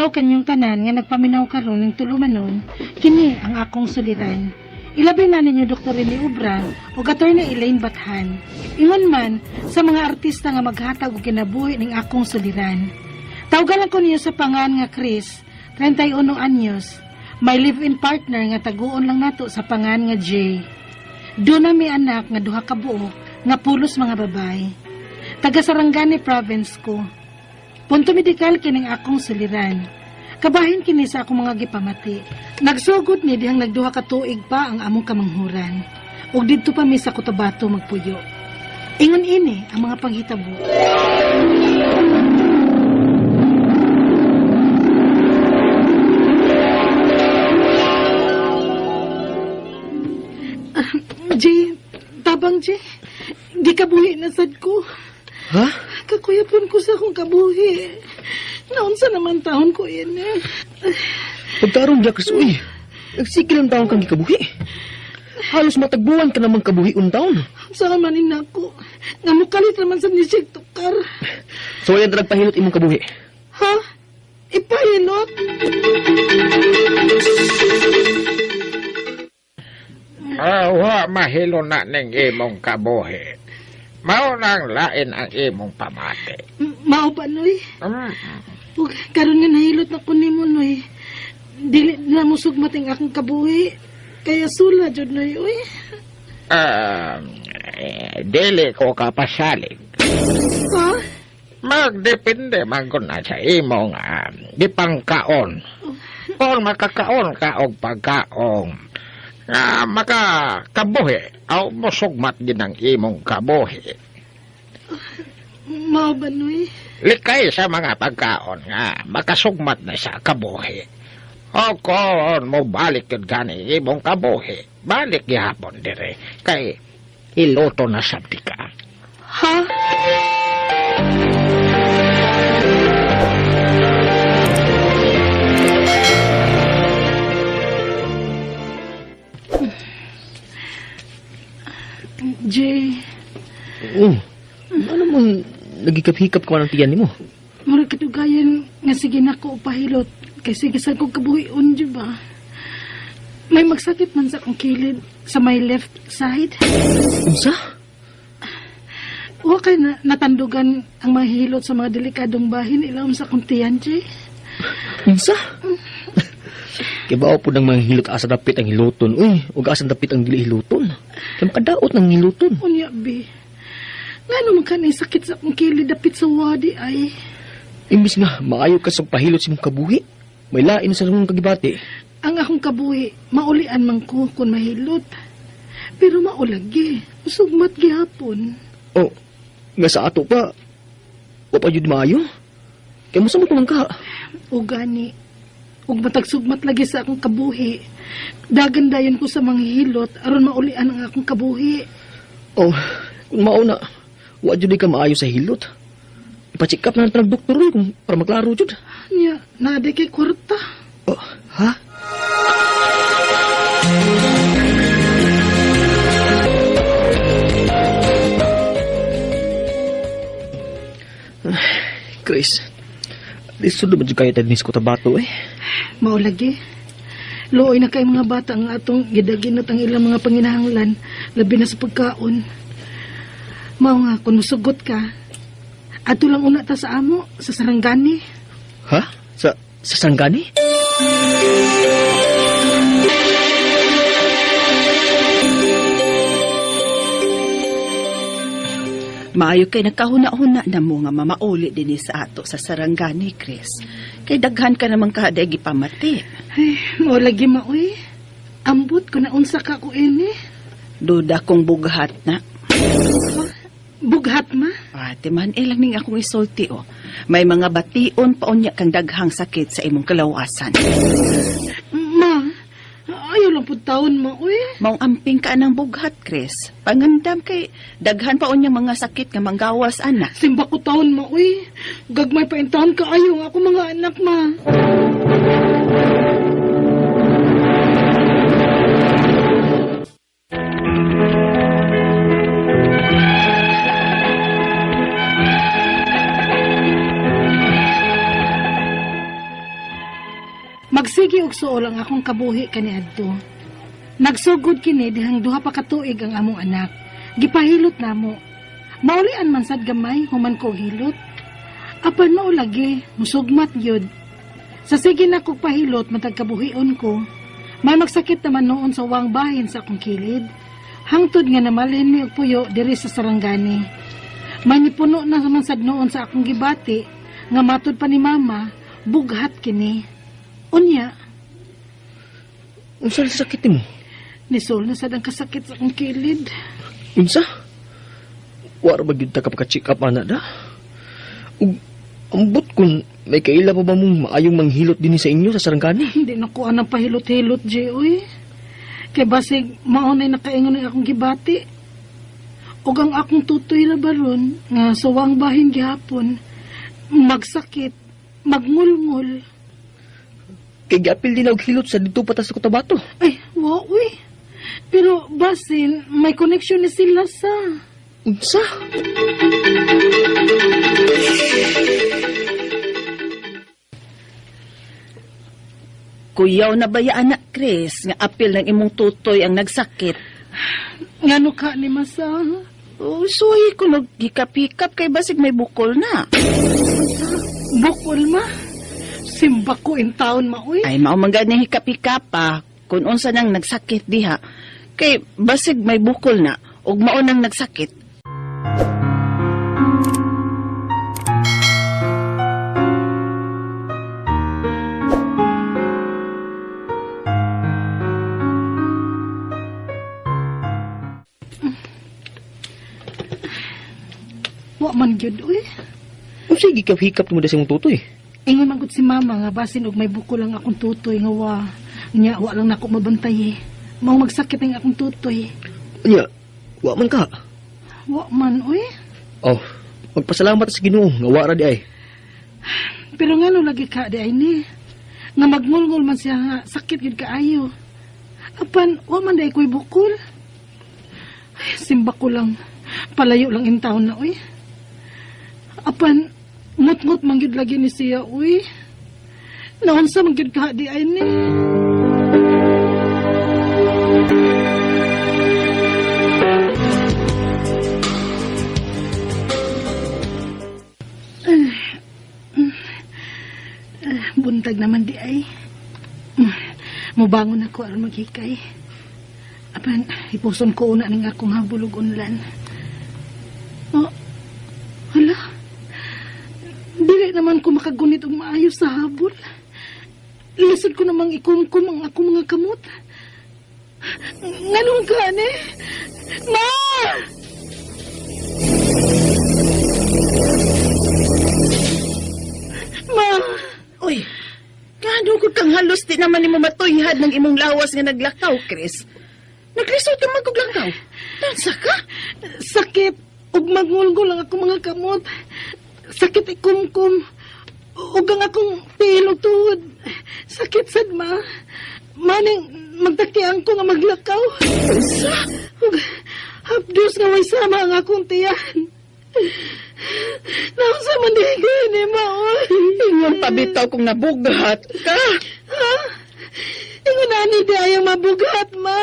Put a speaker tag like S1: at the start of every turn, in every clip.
S1: Hilaw kanyang tanan nga nagpaminaw karon ng tulumanon, kini ang akong suliran. Ilabi na ninyo Dr. Rene Ubran o Attorney Elaine Bathan. Ingon man sa mga artista nga maghatag og kinabuhi ning akong suliran. Tawgan ko niyo sa pangan nga Chris, 31 anyos. May live-in partner nga taguon lang nato sa pangan nga Jay. Doon na may anak nga duha ka buok nga pulos mga babay. Taga Sarangani province ko. Punto medikal kining akong suliran. Kabahin kini sa akong mga gipamati. Nagsugod ni dihang nagduha ka tuig pa ang among kamanghuran. Ug didto pa mi sa Cotabato magpuyo. Ingon ini ang mga panghitabo. Jay, tabang Jay. Di kabuhi na sad ko.
S2: Ha?
S1: Kakuyapon ko sa akong kabuhi. Naunsa naman taon ko yan eh.
S2: Pagkaroon niya, Chris, uy. Nagsikil ang taong kang gikabuhi. Halos matagbuhan ka naman kabuhi taon.
S1: Saan manin ako? Nga mukalit naman sa nisig tukar.
S2: So, yan nagpahilot imong kabuhi.
S1: Ha? Ipahilot?
S3: Wa mahilo na ning imong kabuhi. Mao nang lain ang imong pamati.
S1: Mao pa, Noy? Ug karon nga nahilot na ko nimo, Noy. Dili na mo sugmat ang akong kabuhi. Kaya sula, jud Noy, uy.
S3: Dili ko kapasalig.
S1: Ha?
S3: Magdepende man ko na sa imong gipangkaon. Kung makakaon ka og pagkaon nga makakabuhi o musugmat din ang imong kabuhi.
S1: Mao ba, Noy?
S3: Likay sa mga pagkaon nga makasugmat na sa kabuhi. O kung mo balik yun gani imong kabuhi, balik gihapon dire kay iluto na sabdi ka.
S1: Ha? Jay,
S2: Oo. Ano mong nagikap-hikap ka man ang tiyan mo?
S1: mura katugayan nga sige na ko upahilot. Kay sige sa kong kabuhion, di ba? May magsakit man sa akong kilid sa may left side.
S2: Unsa?
S1: O kay natandugan ang mga hilot sa mga delikadong bahin ilawom sa akong tiyan, Jay.
S2: Unsa? Kibao po ng mga hilot asa dapit ang hiluton. Uy, huwag asa dapit ang dili hiluton. Kaya makadaot ng hiluton.
S1: Unya, B. Nga naman ka na sakit sa akong kilid dapit sa wadi ay.
S2: Imbis nga, maayo ka sa pahilot sa mong kabuhi. May lain sa mong kagibati.
S1: Ang akong kabuhi, maulian man ko kung mahilot. Pero maulagi, sugmat gihapon.
S2: Oh, nga sa ato pa, o pa yun maayo? Kaya mo sa mo ka.
S1: O gani, ug matagsugmat lagi sa akong kabuhi. Dagandayon ko sa mga hilot aron maulian ang akong kabuhi.
S2: Oh, kung mauna, wa jud ka maayo sa hilot. Ipa-check up na ng doktor kung para maklaro jud.
S1: Nya, naaday kay kwarta.
S2: Oh, ha? Chris, listo naman dyan kayo tayo sa Cotabato eh.
S1: Maulagi. Looy na kay mga bata ang atong gidaginot ang ilang mga panginahanglan, labi na sa pagkaon. Mao nga, kung nusugot ka, ato lang una ta sa amo, sa Sarangani.
S2: Ha? Sa Sarangani?
S4: Maayo kay nagkahuna-huna na mo nga mamauli din sa ato sa Sarangani, Chris. Kay daghan ka naman kada gipamati.
S1: Ay, maulagi maoy. Ambot ko na unsa ka ko ini.
S4: Duda kong bughat na.
S1: Bughat ma?
S4: Ate man, ilang ning akong isulti, oh. May mga bation pa unya kang daghang sakit sa imong kalawasan.
S1: Ma, ayaw lang po taon ma, uy.
S4: Maong amping ka ng bughat, Chris. Pangandam kay daghan pa unya mga sakit nga manggawas, anak.
S1: Simba ko taon ma, uy. Gagmay pa intahan ka ayaw ako mga anak ma. Magsige og suol ang akong kabuhi kaniadto. Nagsugod kini dihang duha pa ka tuig ang among anak. Gipahilot namo. Maulian man sad gamay human ko hilot. Apan mao lagi, musugmat gyud. Sa sige na kog pahilot matag kabuhion ko. May magsakit naman noon sa wang bahin sa akong kilid. Hangtod nga namalhin mi og puyo diri sa Sarangani. May nipuno na naman sad noon sa akong gibati nga matud pa ni mama, bughat kini. Unya,
S2: Unsa sa sakit mo?
S1: nisol na sad ang kasakit sa akong kilid.
S2: Unsa? Wala ba gyud ta kapaka-check up ana da? Ug ambot kun may kaila pa ba mong maayong manghilot din sa inyo sa Sarangani?
S1: Hindi na ko anang pahilot-hilot, Joy. Kay basig maunay nakaingon ang akong gibati. Og ang akong tutoy na baron nga sawang bahin gihapon, magsakit, magngulngul.
S2: Kay giapil din og hilot sa dito patas sa Cotabato.
S1: Ay, wow, uy. Pero basin, may koneksyon ni sila sa...
S2: Unsa?
S4: Kuyaw na baya anak Chris nga apil ng imong tutoy ang nagsakit.
S1: Ngano ka ni Masa?
S4: Oh, suhi ko nag-hikap-hikap kay basig may bukol na.
S1: Bukol ma? Simba ko in taon ma, uy.
S4: Ay, maumangga ni hikap-hikap pa kung unsa nang nagsakit diha. Kay basig may bukol na ug mao nang nagsakit.
S1: Wa man gyud, uy.
S2: Unsa gikap-hikap mo da sa imong tutoy?
S1: Ingon man gud si mama nga basin og may bukol ang akong tutoy nga nya wa lang nako mabantay. Mao magsakit ang akong tutoy.
S2: Unya, wa man ka.
S1: Wa man, uy.
S2: Oh, magpasalamat sa Ginoo nga wara di ay.
S1: Pero ngano lagi ka di ay ni? Nga magngulngul man siya nga sakit gyud kaayo. Apan wa man day ko'y bukol. Ay, simba ko lang. Palayo lang in taon na, uy. Apan ngut-ngut man gyud lagi ni siya, uy. Naunsa man gyud ka di ay ni? Buntag naman di ay. Mubangon ako aron maghikay. Apan, ipuson ko una ng akong habulog unlan. Oh, hala. Dili naman ko makagunit og maayos sa habol. Lisod ko namang ikumkum ang akong mga kamot. Nganong ka, ne? Ma! Ma!
S4: Uy, kano ko kang halos di naman nimo matuyhad ng imong lawas nga naglakaw, Chris. Naglisod ka magkuglangkaw. Tansa ka?
S1: Sakit. Ug magngulgol ang akong mga kamot. Sakit ikumkum. Ug ang akong pilog tuhod. Sakit sad ma. Maning magtakiang ko nga maglakaw. Ug hapdos nga may sama ang akong tiyan. Nausa man di ko ni maoy.
S4: Ingon pabitaw kong nabugat ka.
S1: Ha? Ingon ani di ayang mabugat ma.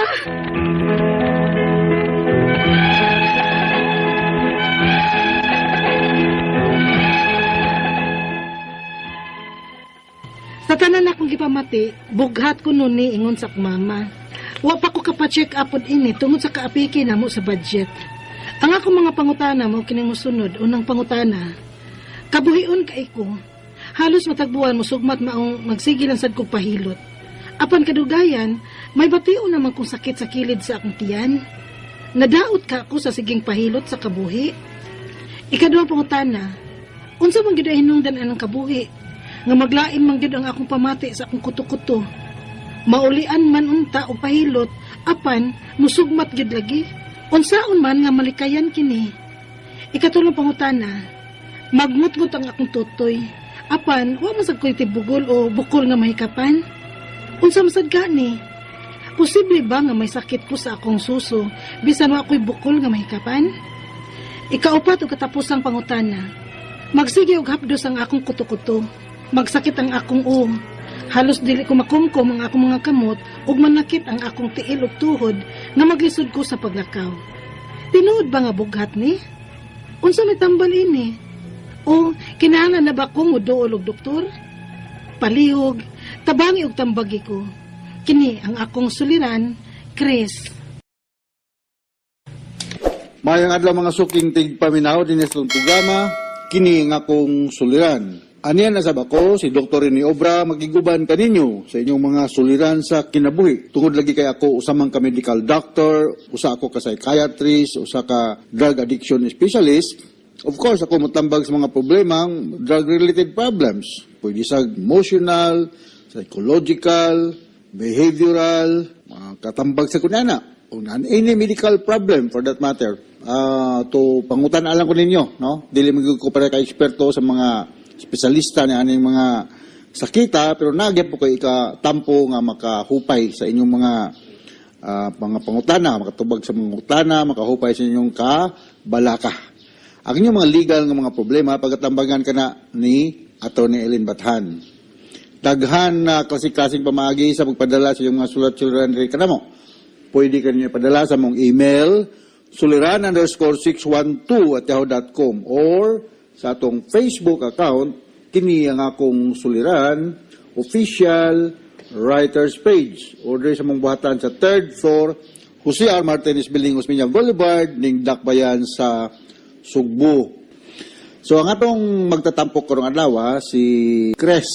S1: Sa tanan akong gipamati, bughat ko nun ni ingon sa mama. Wa pa ko kapa-check up pod ini tungod sa kaapiki namo sa budget. Ang akong mga pangutana mo kining mosunod, unang pangutana. Kabuhion kay ko. Halos matagbuan mo sugmat maong magsigilan sad kog pahilot. Apan kadugayan, may batiw naman kong sakit sa kilid sa akong tiyan. Nadaot ka ako sa siging pahilot sa kabuhi. Ikaduhang pangutana, unsa man gyud hinungdan anang kabuhi? Nga maglain man gyud ang akong pamati sa akong kuto-kuto. Maulian man unta o pahilot, apan musugmat gyud lagi. Unsaon man nga malikayan kini. Ikatulong pangutana, magmutngot ang akong tutoy. Apan, wa man sad ko'y tibugol o bukol nga mahikapan. Unsa man sad gani? Posible ba nga may sakit ko sa akong suso bisan wa ko'y bukol nga mahikapan? Ikaupat o katapusang pangutana, magsige og hapdos ang akong kuto-kuto. Magsakit ang akong Halos dili ko makumkom ang akong mga kamot ug manakit ang akong tiil ug tuhod nga maglisod ko sa paglakaw. Tinuod ba nga bughat ni? Unsa may tambal ini? O kinahanglan na ba ko muduol og doktor? Palihog, tabangi og tambagi ko. Kini ang akong suliran, Chris.
S5: Mayang adlaw mga suking tigpaminaw din sa programa, kini nga akong suliran. Aniyan na sab ako, si Dr. Rene Obra, magiguban kaninyo sa inyong mga suliran sa kinabuhi. Tungod lagi kay ako, usamang ka medical doctor, usa ako ka psychiatrist, usa ka drug addiction specialist. Of course, ako mutambag sa mga problemang drug-related problems. Pwede sa emotional, psychological, behavioral, mga katambag sa kunana. O any medical problem for that matter. To pangutan alam ko ninyo, no? Dili magiging ko para ka-eksperto sa mga espesyalista na aning mga sakita, pero nagyap po kay ikatampo nga makahupay sa inyong mga pangutana, makatubag sa mga utana, makahupay sa inyong kabalaka. Ang inyong mga legal nga mga problema, pagkatambagan ka na ni Atty. Ellen Bathan. Daghan na klasik-klasik pamagi sa pagpadala sa inyong mga sulat-sulat rin ka na mo. Pwede ka niyo padala sa mong email, suliran_612@yahoo.com or sa atong Facebook account, kini ang akong suliran, official writers page. Order sa mong buhatan sa 3rd floor, Jose R. Martinez Building, Osmeña Boulevard, ning Dakbayan sa Sugbo. So ang atong magtatampok karong adlaw, si Cres,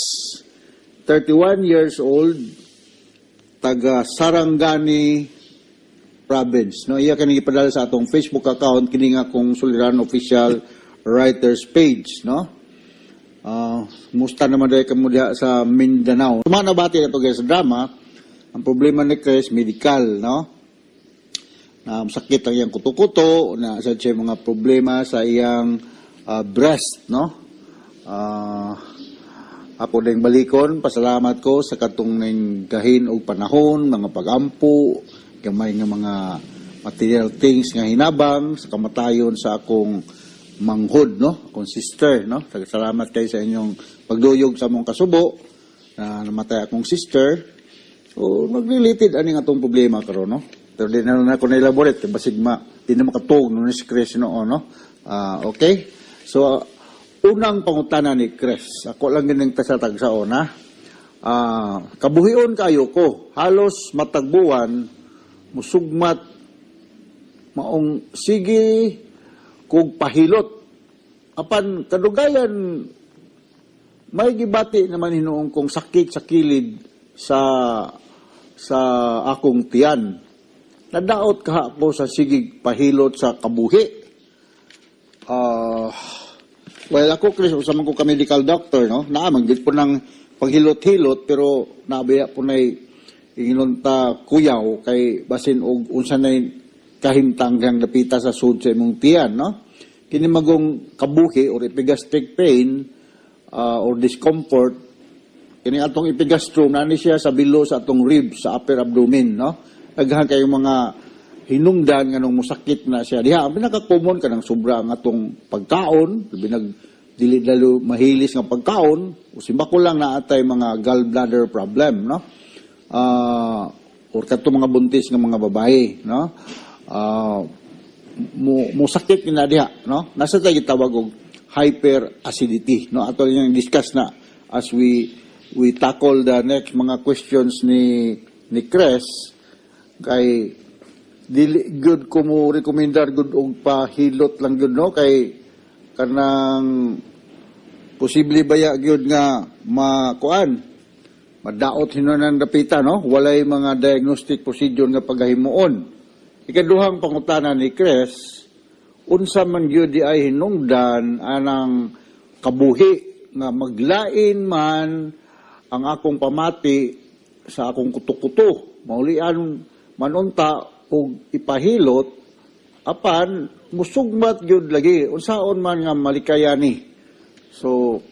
S5: 31 years old, taga Sarangani Province. No, iya kani ipadala sa atong Facebook account, kini nga akong suliran official writers page, no? Musta naman dahil kamo diha sa Mindanao. Sumanabati na ito guys sa drama, ang problema ni Chris, medical, no? Sakit ang iyang kuto-kuto, na sa siya mga problema sa iyang breast, no? Ako din balikon, pasalamat ko sa katong ning gahin o panahon, mga pagampo, gamay nga mga material things nga hinabang, sa kamatayon sa akong manghod, no? Akong sister, no? Salamat kayo sa inyong pagduyog sa mong kasubo na namatay akong sister. So, mag-related aning atong problema karon, no? Pero di na ako na-elaborate, basig di na makatog no ni si Chris noon, no? Okay? So, unang pangutana ni Chris, ako lang gining tasatagsaon, ha? Kabuhion kayo ko, halos matagbuan, musugmat, maong sige, kung pahilot. Apan kadugayan, may gibati naman hinuong kong sakit sa kilid sa akong tiyan. Nadaot ka ako sa sigig pahilot sa kabuhi. Well, ako, Chris, usaman ko ka medical doctor, no? Manggit po ng paghilot-hilot, pero nabaya po na inunta kuyaw kay basin og unsa na kahimtang kang napita sa sud sa imong tiyan, no? Kini magong kabuhi or epigastric pain or discomfort, kini atong epigastrum nani siya sa bilo sa atong ribs sa upper abdomen, no? Daghan kay mga hinungdan nganong musakit na siya diha. Ang pinaka-common kanang sobra ang atong pagkaon, dili dalo mahilis nga pagkaon, usimba ko lang na atay mga gallbladder problem, no? Or kadto mga buntis nga mga babae, no? Mo sakit na diha, no? Nasa tayo gitawag og hyperacidity, no? Ato yung discuss na as we tackle the next mga questions ni Chris, kay dili good ko mo rekomendar good og pahilot lang good, no? Kay kanang posible baya gyud nga makuan madaot hinunan dapita, no? Walay mga diagnostic procedure nga pagahimuon. Ikaduhang pangutana ni Chris, unsa man gyud di ay hinungdan anang kabuhi nga maglain man ang akong pamati sa akong kuto-kuto. Maulian manunta og ipahilot apan musugmat gyud lagi unsaon man nga malikayani. So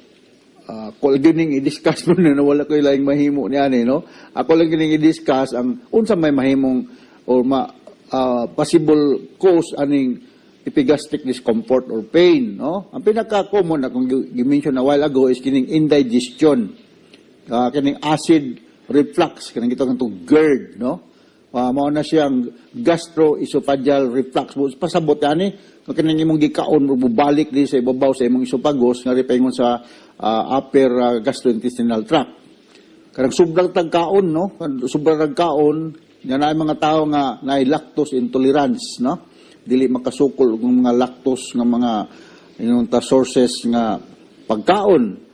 S5: ako lang gining i-discuss mo na wala ko laing mahimo niyan, no? Ako lang gining i-discuss ang unsa may mahimong or possible cause aning epigastric discomfort or pain, no? Ang pinaka-common akong gi-mention a while ago is kining indigestion. kining acid reflux, kining ito kanto GERD, no? Mao na siyang gastroesophageal reflux. Pasabot yani, kung kining imong gikaon o bubalik di sa ibabaw sa imong esophagus, nga ripaingon sa upper gastrointestinal tract. Karang sobrang tagkaon, no? Sobrang tagkaon, nga na mga tao nga na lactose intolerance, no? Dili makasukol ng mga lactose nga mga sources nga pagkaon.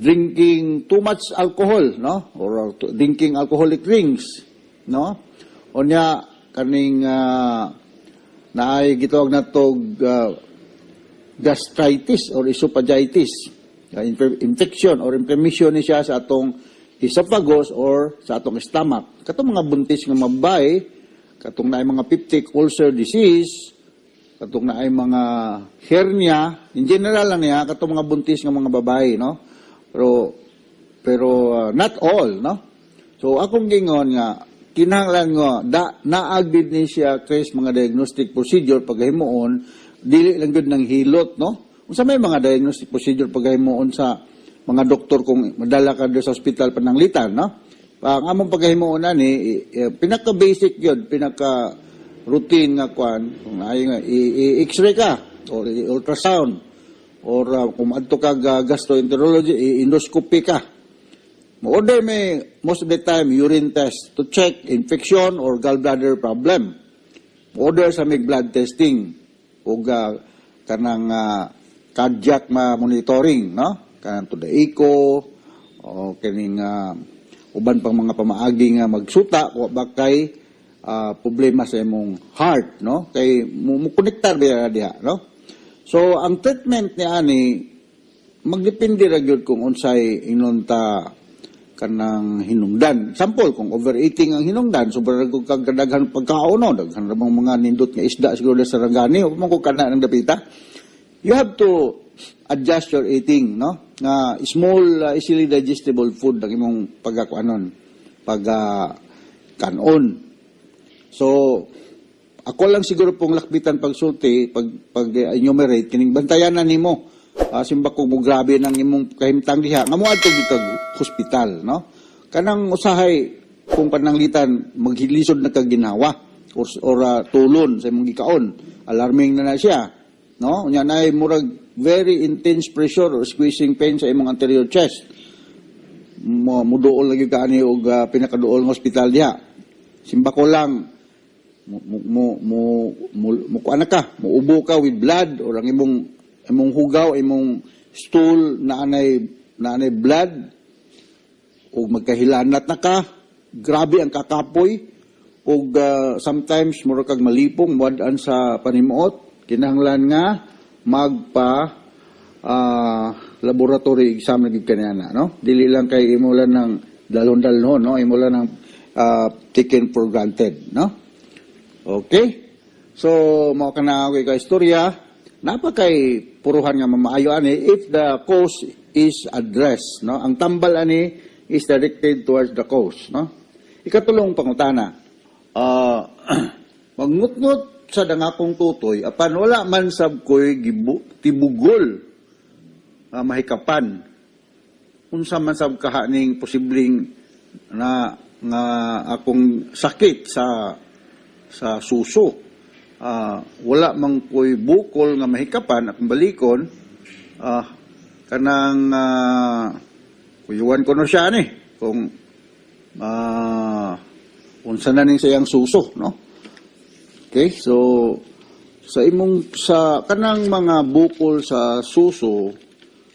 S5: Drinking too much alcohol, no? Or drinking alcoholic drinks, no? Onya kaning naay gitawag natog gastritis or esophagitis, infection or inflammation ni siya sa atong esophagus or sa atong stomach. Katong mga buntis nga mabay, katong naay mga peptic ulcer disease, katong naay mga hernia, in general lang niya, katong mga buntis nga mga babae, no? Pero not all, no? So akong gingon nga kinahanglan nga naagid ni siya Chris mga diagnostic procedure paghimuon dili lang gud nang hilot, no? Unsa may mga diagnostic procedure paghimuon sa mga doktor kung madala ka sa ospital pananglitan, no? Ang among paghimuon ani pinaka basic yun, pinaka routine nga kwan, kung ay nga i-X-ray ka or ultrasound or kung adto ka gastroenterology, endoscopy ka. Mo-order may most of the time urine test to check infection or gallbladder problem. Mo-order sa may blood testing o kanang cardiac monitoring, no? Kanang to the echo o kining uban pang mga pamaagi nga magsuta o bakay problema sa imong heart, no? Kay mo konektar ba diha, no? So ang treatment ni ani magdepende ra gyud kung unsay inunta kanang hinungdan. Sample kung overeating ang hinungdan, sobra kag kadaghan pagkaon, no? Daghan ra mga nindot nga isda siguro sa sarangani o man ko kana nang dapita. You have to adjust your eating, no? Nga small easily digestible food ang imong pagkakuanon, kanon. So ako lang siguro pong lakbitan pagsulti, pag-enumerate, kining bantayanan nimo. Simba kung mo grabe ng imong kahimtang diha. Nga mo adto kag hospital, no? Kanang usahay kung pananglitan, maghilisod na kag ginawa or tulon sa imong gikaon. Alarming na siya, no? Unya na murag very intense pressure or squeezing pain sa imong anterior chest. Muduol lagi ka ani og pinakaduol ng hospital diha. Simba ko lang kuana ka, muubo ka with blood or ang imong hugaw, imong stool na anay blood o magkahilanat na ka, grabe ang kakapoy o sometimes mura kag malipong muadaan sa panimuot, kinahanglan nga magpa laboratory exam na gid kanina, no? Dili lang kay imo lang ng dalon-dalon, no? Imo lang ng taken for granted, no? Okay? So, mao kana ako ka istorya, napakay puruhan nga mamaayo ani if the cause is addressed, no? Ang tambal ani is directed towards the cause, no? Ikatulong pangutana. Magnutnut sa dangakong tutoy apan wala man sab koy tibugol mahikapan. Unsa man sab kahaning posibleng na nga akong sakit sa suso. Wala man ko'y bukol nga mahikapan at balikon, kanang kuyuan ko no siya ni, kung unsa na ning sayang suso, no? Okay, so sa kanang mga bukol sa suso,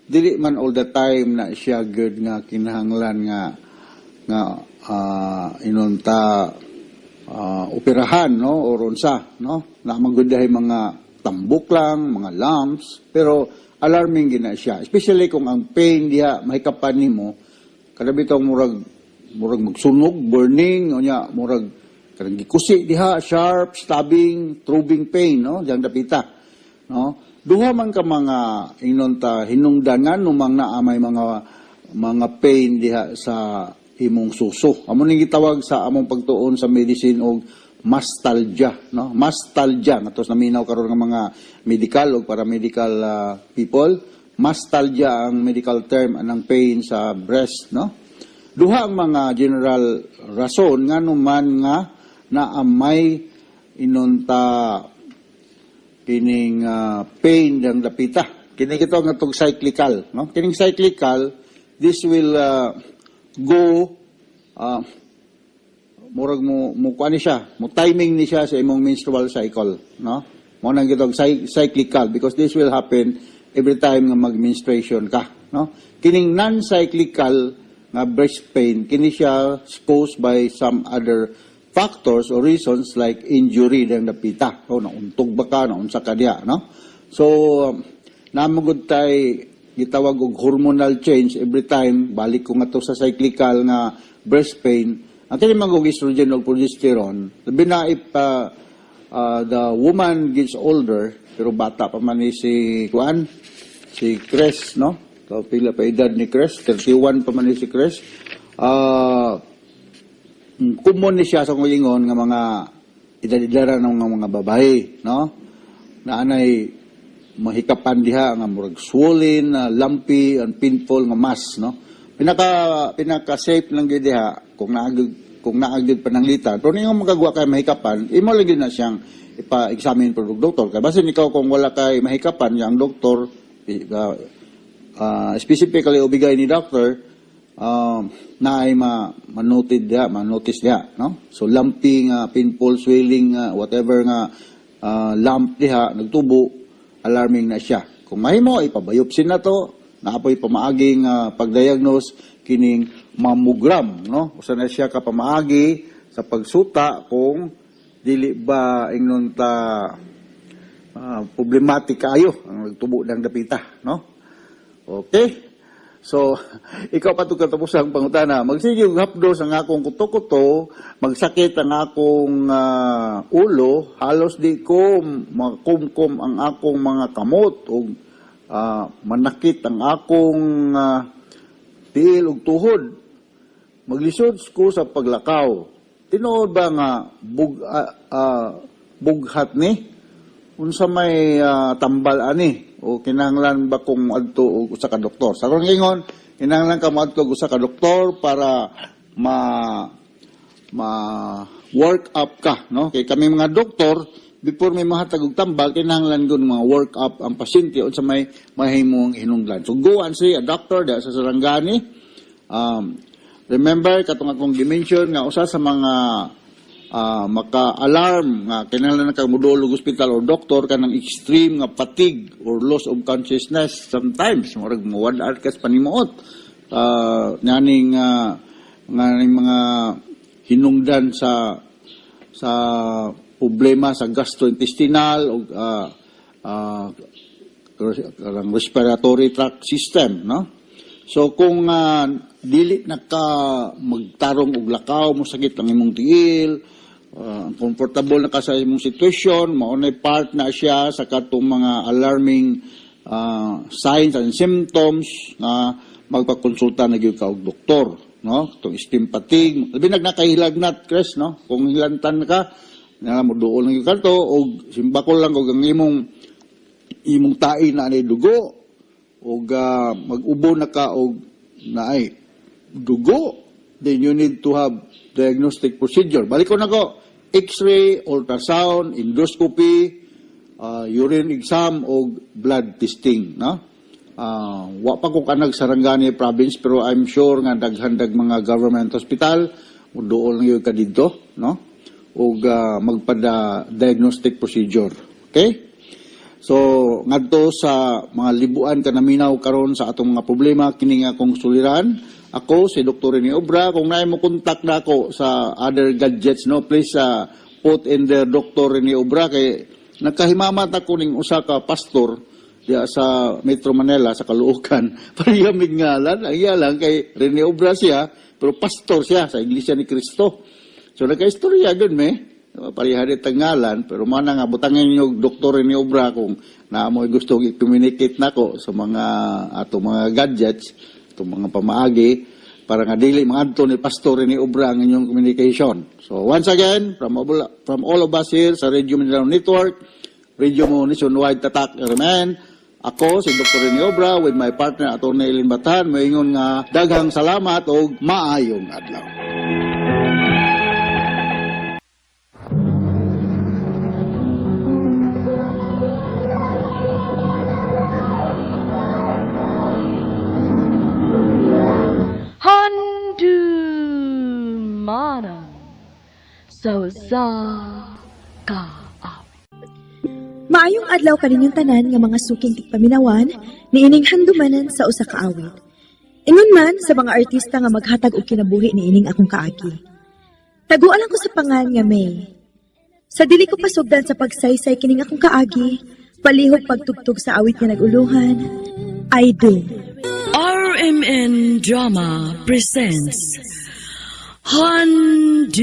S5: dili man all the time na siya good nga kinahanglan nga inunta operahan, no, o ronsa, no, na maggundahay mga tambok lang, mga lumps, pero alarming gina siya, especially kung ang pain diha mahikapan nimo, kada bitong murag magsunog, burning, o nya murag kanang gikusi diha, sharp, stabbing, throbbing pain, no, diyan dapita, no. Duha man ka mga inunta hinungdangan numang naa may mga pain diha sa imong suso. Amo ning gitawag sa among pagtuon sa medicine og mastalgia, no? Mastalgia natos naminaw karon nga mga medical o paramedical people. Mastalgia ang medical term anang pain sa breast, no? duha ang mga general rason nga numan nga naamay inunta kining pain ng dapita. Kini kito nga tong cyclical, no? Kining cyclical, this will go murag mo kuan ni siya, mo timing ni siya sa imong menstrual cycle, no? Mo nang gitog cyclical because this will happen every time nga mag-menstruation ka, no? Kining non-cyclical nga breast pain, kini siya caused by some other factors or reasons like injury ng dapita, o nauntog ba ka, naunsa ka diha, no? So namagud tay gitawag og hormonal change every time balik ko nga to sa cyclical nga breast pain. Ang kini man og estrogen ug progesterone, labi na if the woman gets older, pero bata pa man ni si Chris, no? So, pila pa edad ni Chris, 31 pa man ni si Chris. Common ni siya sa kulingon nga mga edad-edara ng mga babae, no? Na anay mahikapan diha nga murag swollen, lumpy, and painful nga mass, no? Pinaka safe lang gyud diha kung naagid pananglitan. Pero ninyo magagawa kay mahikapan, imo lang gyud na siyang ipa-examine per doktor. Kaya basin ikaw kung wala kay mahikapan, yang doktor specifically ubigay ni doctor na ay manotice diha, no? So lumpy nga, painful, swelling, whatever nga lump diha nagtubo, alarming na siya. Kung mahimo ipabiopsy na to, naapoy pamaaging pagdiagnose kining mammogram, no? Usa na siya ka pamaagi sa pagsuta kung dili ba ingnon ta problematic kayo ang nagtubo ng dapita, no? Okay? So, ikaw pa itong katapusang pangutana, magsige yung hapdos ang akong kuto-kuto, magsakit ang akong ulo, halos di ko makumkum ang akong mga kamot, o manakit ang akong tiil ug tuhod. Maglisod ko sa paglakaw. Tinuod ba nga bughat ni? Unsa may tambal ani? O kinahanglan ba kung adto og usa ka doktor? Sa karon ingon, kinahanglan ka moadto og usa ka doktor para work up ka, no? Kay kami mga doktor, before may mahatag og tambal, kinahanglan gud mga work up ang pasyente unsa may mahimong hinungdan. So go and see a doctor da sa Sarangani. Remember katong akong dimension nga usa sa mga maka-alarm nga kinahanglan ka modulog hospital or doktor kanang extreme nga fatigue or loss of consciousness sometimes murag mawad-ad ka sa panimuot naning mga hinungdan sa problema sa gastrointestinal o respiratory tract system, no? So kung dili na ka magtarong og lakaw mo sakit ang imong tiil, comfortable na ka sa imong sitwasyon, maunay part na siya sa katong mga alarming signs and symptoms na magpakonsulta na gyud ka og doktor, no? Itong extreme fatigue, labi nagnakahilagnat, Chris, no? Kung hilantan ka, na mo duol lang yung kanto, o simbakol lang og ang imong tae na anay dugo, o mag-ubo na ka og naay dugo, then you need to have diagnostic procedure. Balik ko na ko, X-ray, ultrasound, endoscopy, urine exam, o blood testing, no? Wa pa ko kanag Sarangani province, pero I'm sure nga daghandag mga government hospital, dool lang yung ka dito, no? O magpada diagnostic procedure. Okay? So, ngadto sa mga libuan kanaminaw karon sa atong mga problema, kini nga akong suliran. Ako, si Dr. Rene Obra, kung naay mo contact na ako sa other gadgets, no, please put in there Dr. Rene Obra, kay nagkahimamat ako ning usa ka pastor diya sa Metro Manila, sa Caloocan, pariyamig ngalan, ang iya lang kay Rene Obra siya, pero pastor siya sa Iglesia ni Cristo. So, nagka-istorya dun, parihari tangalan, pero mana nga, butangin nyo Dr. Rene Obra kung na mo gusto i-communicate na ko sa mga ato mga gadgets, itong mga pamaagi, para nga dili mga adto ni Pastor Rene Obra ang inyong communication. So once again, from all of us here sa Radio Mindanao Network, Radio mo nationwide tatak, amen. Ako, si Dr. Rene Obra, with my partner, Atty. Eileen Batan, mayon nga daghang salamat o maayong adlaw.
S6: Handumana so sa ka.
S7: Maayong adlaw kaninyong tanan nga mga suking tigpaminawan ni ining handumanan sa usa ka awit. Ingon man sa mga artista nga maghatag og kinabuhi ni ining akong kaagi. Taguan lang ko sa pangan nga May. Sa dili ko pasugdan sa pagsaysay kining akong kaagi, palihog pagtugtog sa awit nga naguluhan, I do.
S6: RMN Drama presents Handumanan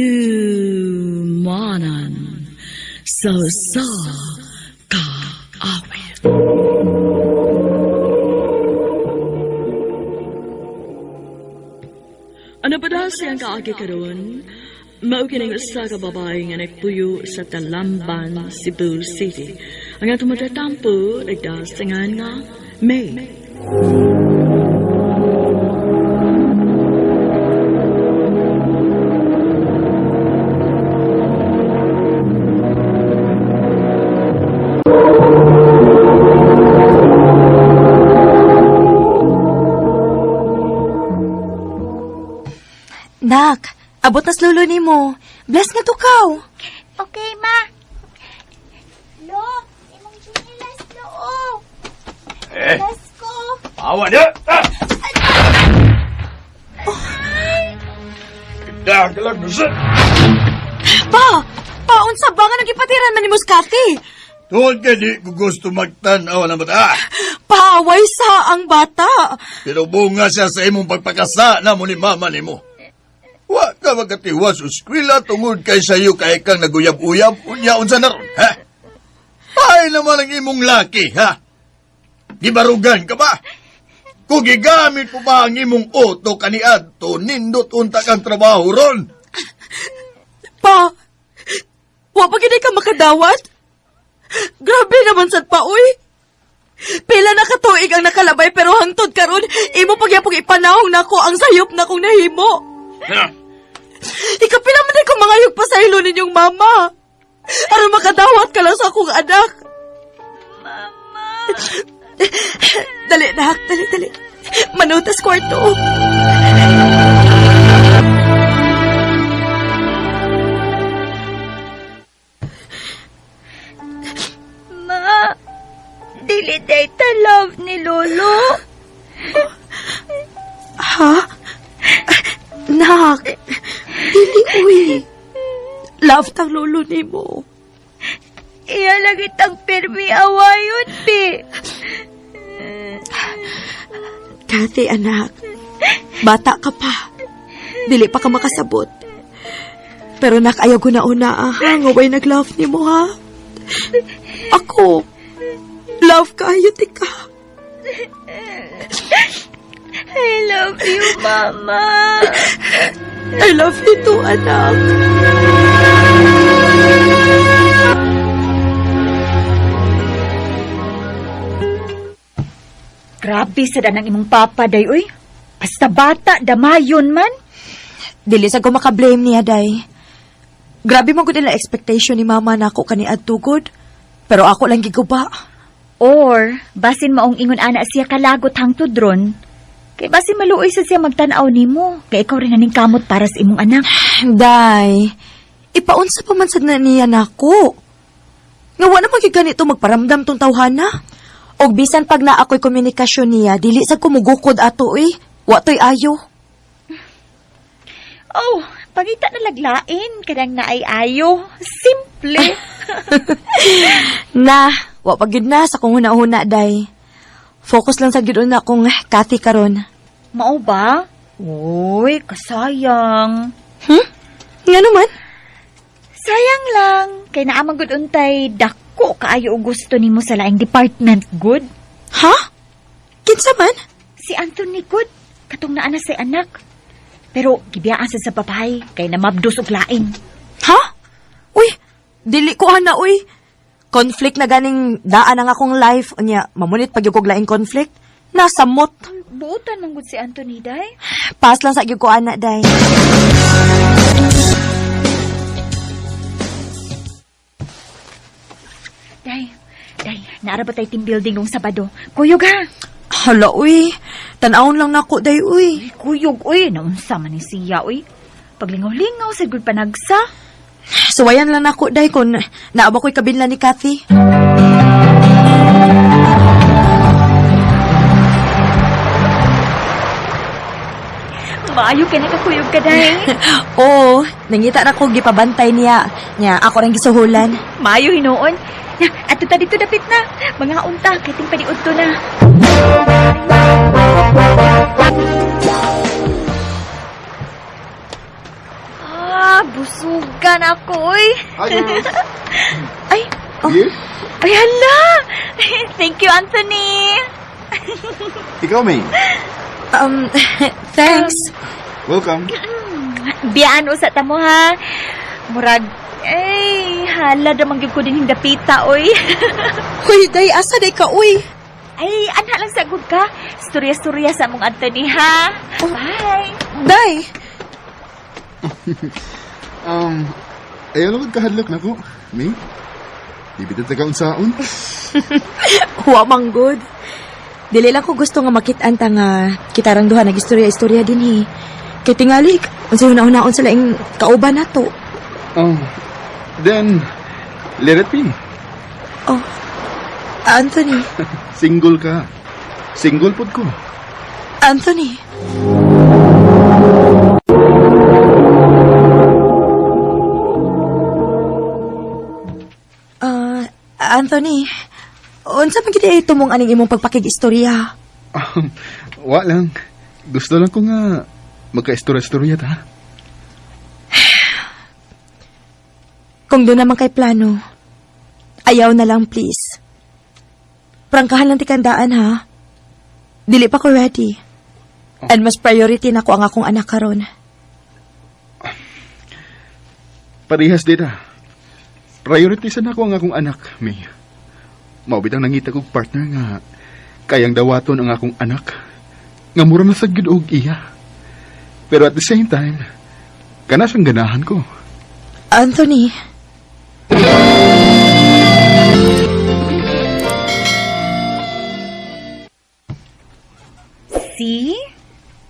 S6: so sa ka awit. Ano ba daw siyang kaagi karon? Mao kining usa ka babae nga nagpuyo sa Talamban, Cebu City. Ang atong matatampo nagdasingan nga May.
S7: Nak, abot nas lulo nimo. Bless nga tukaw.
S8: Okay, ma. Lo, imong chinilas, lo. Bless ko.
S3: Awa na! Kita lang nusa.
S7: Pa! Paunsa ba nga nagipatiran man ni Muscati?
S9: Tuod ka di ko gusto magtanaw na bata.
S7: Paaway sa ang bata.
S9: Pero bunga siya sa imong pagpakasa na mo ni mama ni mo. Wa ka magkatiwas o skwila tungod kay sayo kay kang naguyab-uyab unyaon sa naron, ha? Ay naman ang imong laki, ha? Di barugan ka ba? Kung gigamit mo ba ang imong oto kaniadto, nindot unta kang trabaho ron.
S7: Pa! Wa pa gini ka makadawat? Grabe naman sad pa, uy! Pila na katuig ang nakalabay pero hangtod karon imo pagyapong ipanahong nako ang sayop na kong nahimo.
S9: Ha?
S7: Ikapila man ay kung mangayog pa sa ilo ninyong mama. Aron makadawat ka lang sa akong anak. Mama! Dali, nak. Dali. Manutas kwarto.
S8: Ma, dili day ta love ni Lolo.
S7: Ha? Nak, dili uy. Love tang lolo ni mo.
S8: Iya lagi tang permi awayon, pi.
S7: Kati, anak. Bata ka pa. Dili pa ka makasabot. Pero nak, ayaw ko na una, ha? Ngaway nag-love ni mo, ha? Ako. Love ka, ayuti ka.
S8: I love you, Mama.
S7: I love you too, anak.
S10: Grabe sa danang imong papa, day, uy. Basta bata, damayon man.
S7: Dili sa ko makablame niya, day. Grabe mo gud nila expectation ni mama na ako kani adtugod. Pero ako lang giguba.
S10: Or, basin maong ingon ana siya kalagot hangtod ron. Kay basin maluoy sa siya magtanaw nimo. Kay ikaw rin naning kamot para sa imong anak.
S7: Day, ipaunsa pa man sad na niya nako. Nga wala man gyud ganito magparamdam tong tawhana. Og bisan pag na ako'y komunikasyon niya, dili sa kumugukod ato eh. Watoy ayo.
S10: Oh, pangita na laglain. Kadang na ay ayo. Simple.
S7: Na, wa pa gyud na sa kung huna-huna, day. Focus lang sa gyud na akong Kathy karon.
S10: Mao ba? Uy, kasayang.
S7: Nga naman?
S10: Sayang lang. Kay naamang gud untay dako kaayo og gusto nimo sa laing department, good?
S7: Ha? Kinsa man?
S10: Si Anthony good. Katong naa na say anak. Pero gibiyaan sa babae kay namabdos og lain.
S7: Ha? Uy, dili ko ana, uy. conflict na ganing daan ang akong life. Unya, mamunit pag yung laing conflict. Nasamot.
S10: Buutan man gud si Anthony, day.
S7: Pas lang sa gyud ko ana, day.
S10: Day, naara ba tayo team building nung Sabado? Kuyog ha?
S7: Hala, uy. Tanawon lang nako, day, uy.
S10: Kuyog, uy. Naunsa man ni siya, uy. Paglingaw-lingaw, sa good panagsa.
S7: Suwayan lang nako, day, kung naaba ko'y kabinla ni Cathy.
S10: Maayo ka nakakuyog ka, day.
S7: Oo, nangita na ko gipabantay niya. Nya, ako rin gisuhulan.
S10: Maayo hinuon. At ta dito dapit na. Mga unta, kiting paniud to na. Busugan ako, uy. Ay, oh.
S9: Yes?
S10: Ay, hala. Thank you, Anthony.
S9: Ikaw, May.
S7: Thanks.
S9: Welcome.
S10: Biyaan sa tamo, ha. Murag, ay, hala damang gyud ko din yung dapita, uy.
S7: Uy, day, asa day ka, uy.
S10: Ay, anha lang sagod ka. Storya-storya sa mong Anthony, ha. Bye.
S7: Day.
S11: Ayaw lang kahadlok na ko, May. Ibitan sa kaunsaon.
S7: Wa man good. Dili lang ko gusto nga makitaan ta nga kitarang duha nag-istorya-istorya din hi. Kay tingali, unsay una-unaon sa laing kauban nato.
S11: Then, let it be.
S7: Oh, Anthony.
S11: Single ka. Single pod ko.
S7: Anthony. Anthony, unsa man gid tumong aning imong pagpakig-istorya?
S11: Wa lang. Gusto lang ko nga magka-istorya-istorya ta.
S7: Kung doon naman kay plano, ayaw na lang please. Prangkahan lang tikandaan ha. Dili pa ko ready. And mas priority na ko ang akong anak karon.
S11: Parihas din ah. Prioritisan ako ang akong anak, May. Maubitang nangita kong partner nga kayang dawaton ang akong anak nga mura na sa og iya. Pero at the same time, kana siyang ganahan ko.
S7: Anthony.
S10: See?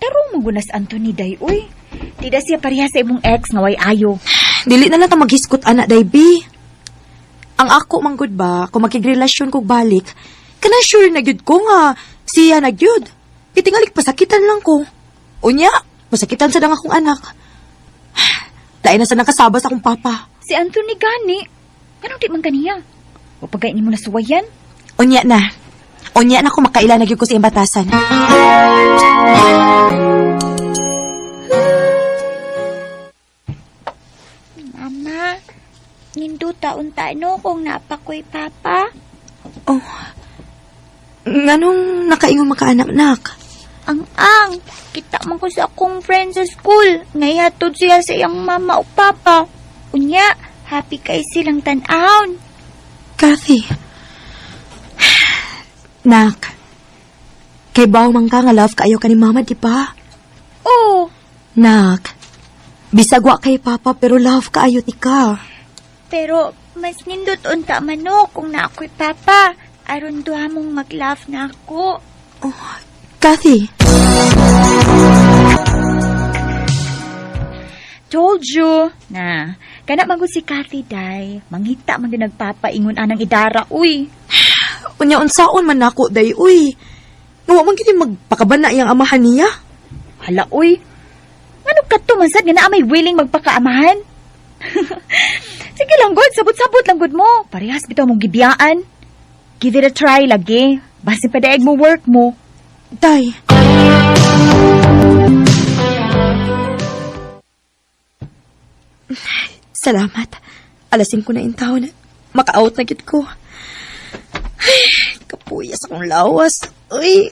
S10: Tarong magunas Anthony, day, uy. Tida siya pareha sa imong ex nga way ayo.
S7: Dili na lang ta maghiskot anak, day, B. Ang ako manggod ba, kung makigrelasyon ko balik, kana sure na gyud ko nga siya na gyud. Itingalik pasakitan lang ko. Unya, pasakitan sa dang akong anak. Lain na sa nakasaba sa akong papa.
S10: Si Anthony gani. Anong di man kaniya? O pagkain mo na suwayan?
S7: Unya na. Unya na ko makaila na gyud ko sa imbatasan.
S8: Mama, nindo taon-taon no kung napakoy papa.
S7: Oh, nganong nakaingon makaanak-nak?
S8: Ang, kita man ko sa akong friend sa school. Ngayahtod siya sa iyang mama o papa. Unya, happy kay silang tan-aon.
S7: Kathy. Nak, kay baw man ka nga love kaayo ka ni mama, di ba?
S8: Oo.
S7: Nak, bisag wa kay papa pero love kaayo ti ka.
S8: Pero mas nindot unta man no kung naakoy papa. Aron duha mong mag-laugh na ako.
S7: Oh, Kathy.
S10: Told you. Na, kana magod si Kathy, day. Manghita man din nagpapaingon anang idara, uy.
S7: Unya unsaon man nako, day, uy. Nga man gid magpakabana iyang amahan niya.
S10: Hala, uy. Ngano ka to, mansad nga na may willing magpakaamahan? Sige lang, God. Sabot-sabot lang, God mo. Parehas bitaw mong gibiyaan. Give it a try lagi. Basin pa daig mo work mo.
S7: Day. Salamat. Alasin ko na yung taon. Maka-out na gid ko. Ay, kapuyas akong lawas. Uy.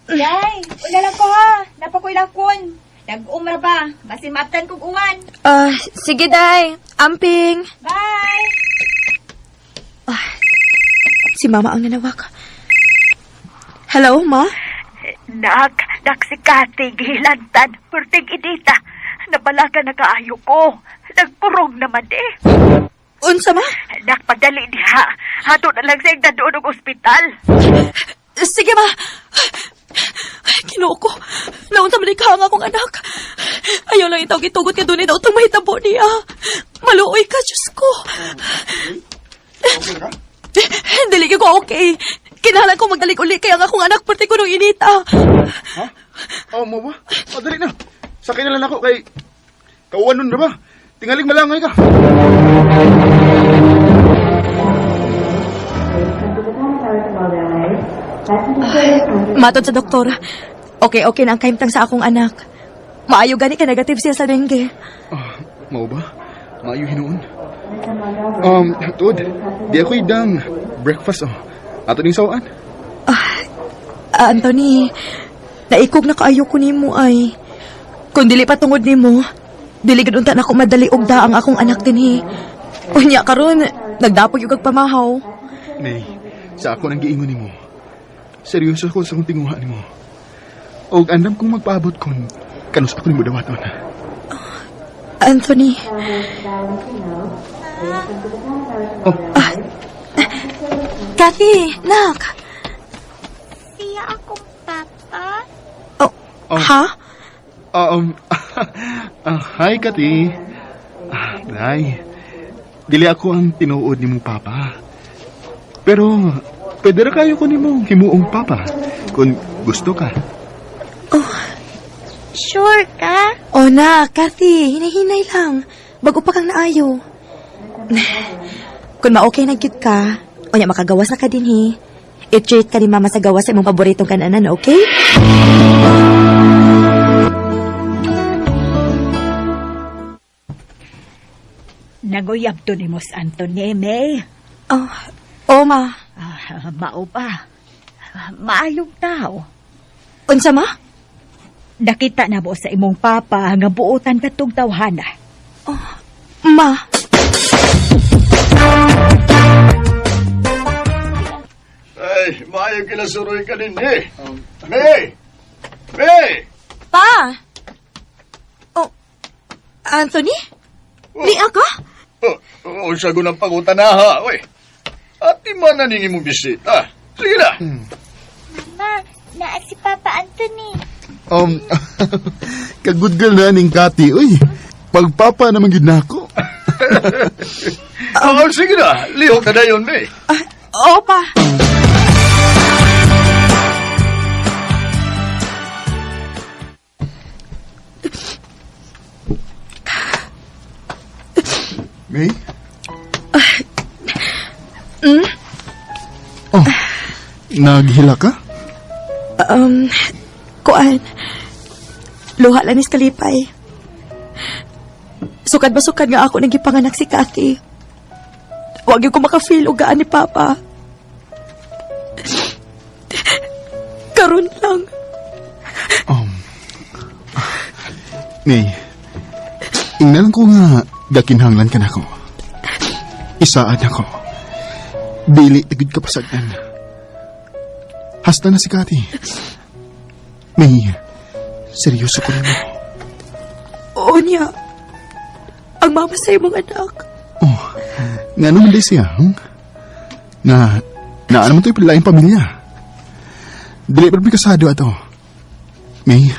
S10: Day, una lang ko ha. Napakoy lakon. Nag-umra ba? Basin maaptan kong uwan.
S7: Sige, day. Amping.
S10: Bye!
S7: Ah, si Mama ang nanawag. Hello, Ma?
S10: Nak si Kati, gihilantad, purtig idita. Nabalaga na kaayo ko. Nagpurong naman
S7: Unsa, Ma?
S10: Nak, padali diha. Hato na lang sa doon ng ospital.
S7: Sige, Ma. Kinuo ko. Naunta man ikahanga akong anak. Ayaw lang itaw gitugot ka doon itaw itong mahitabo niya. Maluoy ka, Diyos ko.
S11: Okay ka?
S7: Dili ko okay. Kinahanglan ko magdalik uli kaya nga akong anak pati ko nung inita.
S11: Ha? Oh, mo ba? Dali na. Sakay na lang ako kay... Kauwan nun na ba? Tingaling malangay ka.
S7: Matod sa doktor. Okay na ang kaimtang sa akong anak. Maayo gani ka negative siya sa dengue.
S11: Mau ba? Maayo hinuon. Tod, di ako idang breakfast, Ato ning sawaan.
S7: Anthony, naikog na kaayo ko nimo ay. Kung dili pa tungod nimo, dili gid unta na ako madali ugda ang akong anak dinhi. Unya karon, nagdapog yung kagpamahaw.
S11: Nay, sa ako nang giingon nimo. Seryoso ako sa kong tinguha nimo. Og andam kong magpaabot kung kanus ako nimo dawaton.
S7: Anthony. Kathy, nak.
S8: Siya akong papa.
S7: Ha?
S11: Hi, Kati. Nay, dili ako ang tinuod ni mong papa. Pero, pwede ra kayo ko ni mong himuong papa. Kung gusto ka.
S8: Sure ka?
S7: Na, Kathy, hinay-hinay lang. Bago pa kang naayo. Kung ma-okay na cute ka, o niya makagawas na ka din, i-treat ka ni Mama sa gawas sa imong paboritong kananan, okay?
S10: Naguyab to ni Mos Anthony, May.
S7: Ma.
S10: Mao pa. Maayong tao.
S7: Unsa, Ma?
S10: Nakita na mo sa imong papa nga buutan katong tawhana.
S7: Ma.
S9: Ay, maayo kinasuroy ka din, May! May!
S7: Pa! Anthony? Liya ka?
S9: Sago ng pangutan na ha, oy. At di man naningi mong bisita. Sige na.
S8: Ma, naa si Papa Anthony.
S11: Kagudgal na ning Kati, uy. Pagpapa naman gid nako.
S9: Sige na. Lihok ka na yun, May.
S7: Pa.
S11: May? Naghila ka?
S7: Kuan. Luha lang ni Kalipay. Sukad ba sukad nga ako nagipanganak si Kati. Huwag yung ko makafeel o gaan ni Papa. Karon lang.
S11: May, ingnan ko nga gakinhanglan ka na ko. Isaad ako. Dili tigid ka pasagdan. Hasta na si Kati. May, seryoso ko rin mo.
S7: Oo niya. Ang mama sa imong anak.
S11: Nga naman di siya, Nga, naman ito'y palaing pamilya. Dili pa rin kasado ato. May,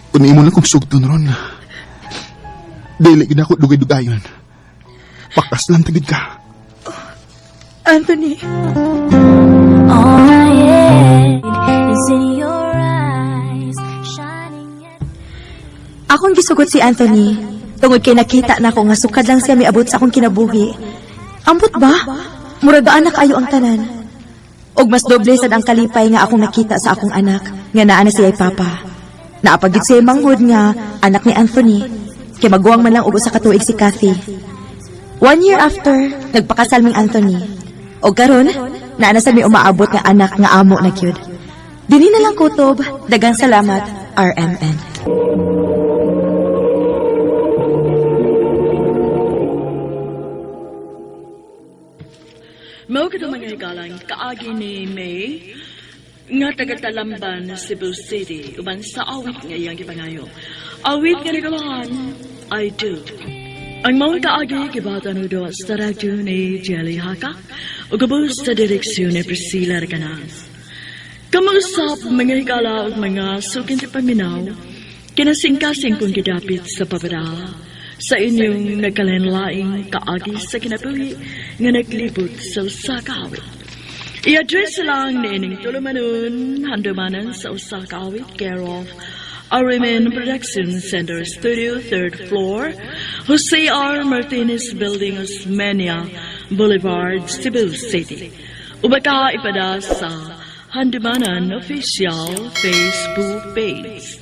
S11: kung imo lang kong sugton ron. Dili gina ako dugay-dugayon. Pakas lang tagid ka.
S7: Anthony. Akong gisugot si Anthony. Tungod kay nakita na ako nga sukad lang siya miabot sa akong kinabuhi. Ambot ba? Muragaan na kaayo ang tanan. Og mas doble sad ang kalipay nga akong nakita sa akong anak nga naa na siya Papa. Naapagid siya manghud nga anak ni Anthony. Kay maguwang man lang og usa ka tuig si Kathy. 1 year after, nagpakasal ming Anthony. O karon, naa na sa may umaabot nga anak nga amo na gyud. Dili na lang kutob, dagang salamat, RMN.
S6: Mao ka mga hikalang kaagi ni May nga taga-Talamban, Cebu City, uban sa awit nga iyang gipangayo. Awit nga nagalahan, I do. Ang maong kaagi kibata no do sa radyo ni Jelly Haka o gabos sa direksyon ni Priscilla Recanas. Kamusap mga hikala o mga sukin ti paminaw, kinasingkasing kong gidapit sa pabara sa inyong nagkalenlaing kaagi sa kinabuhi nga naglibot sa usa ka awit. I-address lang ni ining tulumanon, handumanan sa usa ka awit, care of Arimen Production Center Studio, 3rd floor, Jose R. Martinez Building, Osmeña Boulevard, Cebu City. Ubaka ipada sa Handumanan Official Facebook page.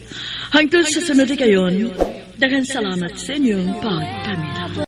S6: Hangtod sa sunod kayon, daghang salamat sa inyong pagpaminaw.